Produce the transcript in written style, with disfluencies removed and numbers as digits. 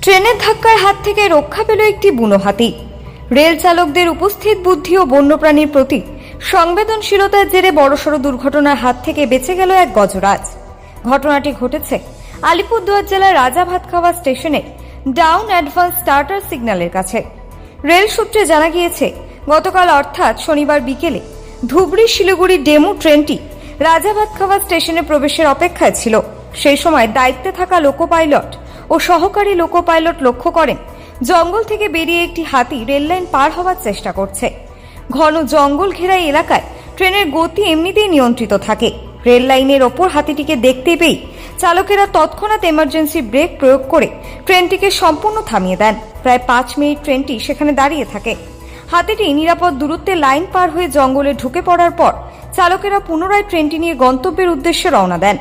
ট্রেনের ধাক্কার হাত থেকে রক্ষা পেল একটি বুনো হাতি। রেল চালকদের উপস্থিত বুদ্ধি ও বন্যপ্রাণীর প্রতি সংবেদনশীলতার জেরে বড়সড় দুর্ঘটনার হাত থেকে বেঁচে গেল এক গজরাজ। ঘটনাটি ঘটেছে আলিপুরদুয়ার জেলার রাজাভাতখাওয়া স্টেশনে ডাউন অ্যাডভান্স স্টার্টার সিগন্যালের কাছে। রেল সূত্রে জানা গিয়েছে, গতকাল অর্থাৎ শনিবার বিকেলে ধুবড়ি শিলিগুড়ি ডেমু ট্রেনটি রাজাভাতখাওয়া স্টেশনে প্রবেশের অপেক্ষায় ছিল। সেই সময় দায়িত্বে থাকা লোকো পাইলট ও সহকারী লোকো পাইলট লক্ষ্য করেন জঙ্গল থেকে বেরিয়ে একটি হাতি রেললাইন পার হওয়ার চেষ্টা করছে। ঘন জঙ্গল ঘেরা এলাকায় ট্রেনের গতি এমনিতেই নিয়ন্ত্রিত থাকে। রেল লাইনের ওপর হাতিটিকে দেখতে পেয়ে চালকেরা তৎক্ষণাৎ এমার্জেন্সি ব্রেক প্রয়োগ করে ট্রেনটিকে সম্পূর্ণ থামিয়ে দেন। প্রায় 5 মিনিট ট্রেনটি সেখানে দাঁড়িয়ে থাকে। হাতিটি নিরাপদ দূরত্বে লাইন পার হয়ে জঙ্গলে ঢুকে পড়ার পর চালকেরা পুনরায় ট্রেনটি নিয়ে গন্তব্যের উদ্দেশ্যে রওনা দেন।